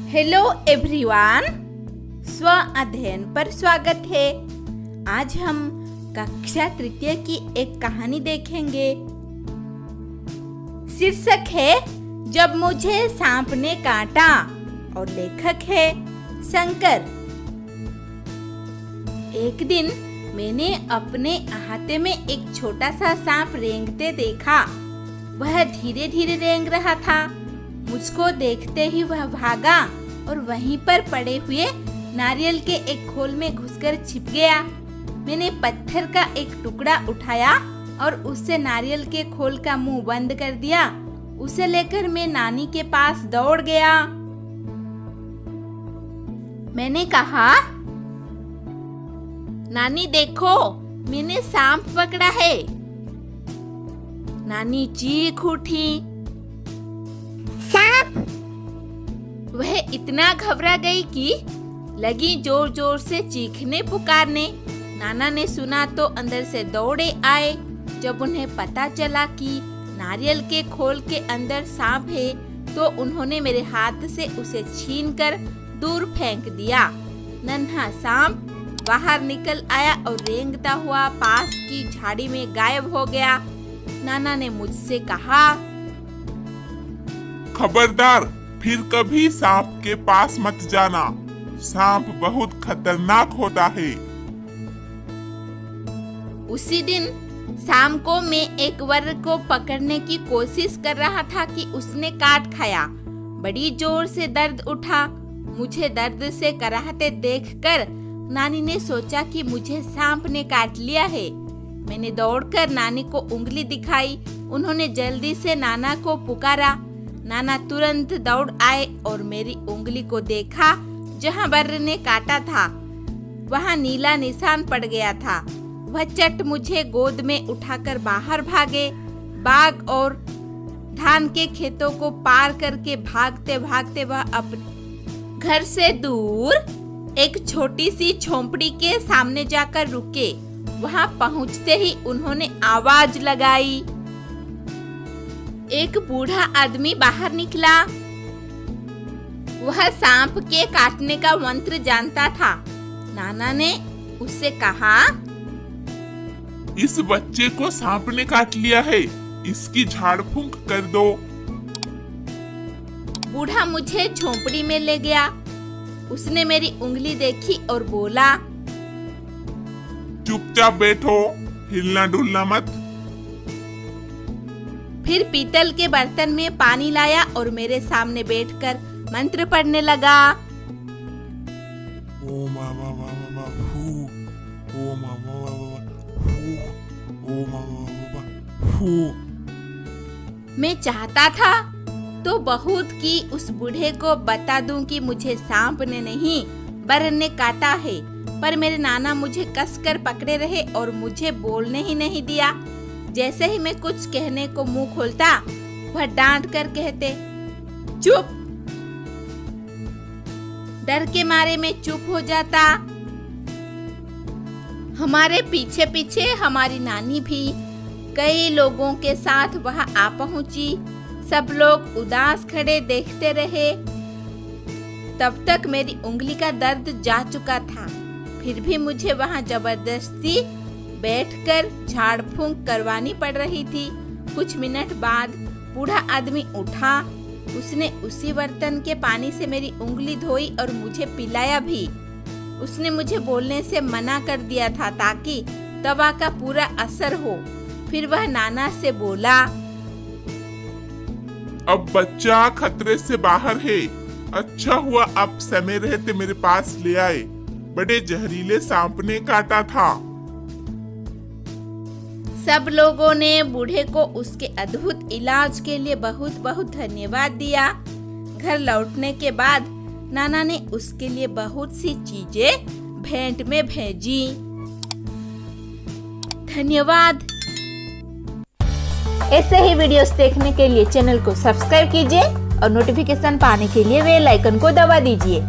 Hello everyone, स्व अध्ययन पर स्वागत है। आज हम कक्षा तृतीय की एक कहानी देखेंगे। शीर्षक है जब मुझे सांप ने काटा और लेखक है शंकर। एक दिन मैंने अपने अहाते में एक छोटा सा सांप रेंगते देखा। वह धीरे धीरे रेंग रहा था। मुझको देखते ही वह भागा और वहीं पर पड़े हुए नारियल के एक खोल में घुसकर छिप गया। मैंने पत्थर का एक टुकड़ा उठाया और उससे नारियल के खोल का मुंह बंद कर दिया। उसे लेकर मैं नानी के पास दौड़ गया। मैंने कहा, नानी देखो, मैंने सांप पकड़ा है। नानी चीख उठी। सांप? वह इतना घबरा गई कि लगी जोर जोर से चीखने पुकारने। नाना ने सुना तो अंदर से दौड़े आए। जब उन्हें पता चला कि नारियल के खोल के अंदर सांप है तो उन्होंने मेरे हाथ से उसे छीनकर दूर फेंक दिया। नन्हा सांप बाहर निकल आया और रेंगता हुआ पास की झाड़ी में गायब हो गया। नाना ने मुझसे कहा, खबरदार, फिर कभी सांप के पास मत जाना। सांप बहुत खतरनाक होता है। उसी दिन शाम को मैं एक वर्ग को पकड़ने की कोशिश कर रहा था कि उसने काट खाया। बड़ी जोर से दर्द उठा। मुझे दर्द से कराहते देखकर नानी ने सोचा कि मुझे सांप ने काट लिया है। मैंने दौड़कर नानी को उंगली दिखाई। उन्होंने जल्दी से नाना को पुकारा। नाना तुरंत दौड़ आए और मेरी उंगली को देखा। जहां बर्र ने काटा था वहां नीला निशान पड़ गया था। वह चट मुझे गोद में उठाकर बाहर भागे। बाग और धान के खेतों को पार करके भागते भागते वह अपने घर से दूर एक छोटी सी झोंपड़ी के सामने जाकर रुके। वहां पहुंचते ही उन्होंने आवाज लगाई। एक बूढ़ा आदमी बाहर निकला। वह सांप के काटने का मंत्र जानता था। नाना ने उससे कहा, इस बच्चे को सांप ने काट लिया है, इसकी झाड़ फूंक कर दो। बूढ़ा मुझे झोंपड़ी में ले गया। उसने मेरी उंगली देखी और बोला, चुपचाप बैठो, हिलना डुलना मत। फिर पीतल के बर्तन में पानी लाया और मेरे सामने बैठकर मंत्र पढ़ने लगा। ओम मा मा मा फू, ओम मा मा फू, ओम मा फू। मैं चाहता था तो बहुत कि उस बूढ़े को बता दूं कि मुझे सांप ने नहीं बर्र ने काटा है, पर मेरे नाना मुझे कसकर पकड़े रहे और मुझे बोलने ही नहीं दिया। जैसे ही मैं कुछ कहने को मुंह खोलता वह डांट कर कहते, चुप। डर के मारे मैं चुप हो जाता। हमारे पीछे पीछे हमारी नानी भी कई लोगों के साथ वहां आ पहुंची। सब लोग उदास खड़े देखते रहे। तब तक मेरी उंगली का दर्द जा चुका था। फिर भी मुझे वहां जबरदस्ती बैठकर झाड़ फूंक करवानी पड़ रही थी। कुछ मिनट बाद बूढ़ा आदमी उठा। उसने उसी बर्तन के पानी से मेरी उंगली धोई और मुझे पिलाया भी। उसने मुझे बोलने से मना कर दिया था ताकि दवा का पूरा असर हो। फिर वह नाना से बोला, अब बच्चा खतरे से बाहर है। अच्छा हुआ आप समय रहते मेरे पास ले आए। बड़े जहरीले सांप ने काटा था। सब लोगों ने बूढ़े को उसके अद्भुत इलाज के लिए बहुत बहुत धन्यवाद दिया। घर लौटने के बाद नाना ने उसके लिए बहुत सी चीजें भेंट में भेजी। धन्यवाद। ऐसे ही वीडियोस देखने के लिए चैनल को सब्सक्राइब कीजिए और नोटिफिकेशन पाने के लिए बेल आइकन को दबा दीजिए।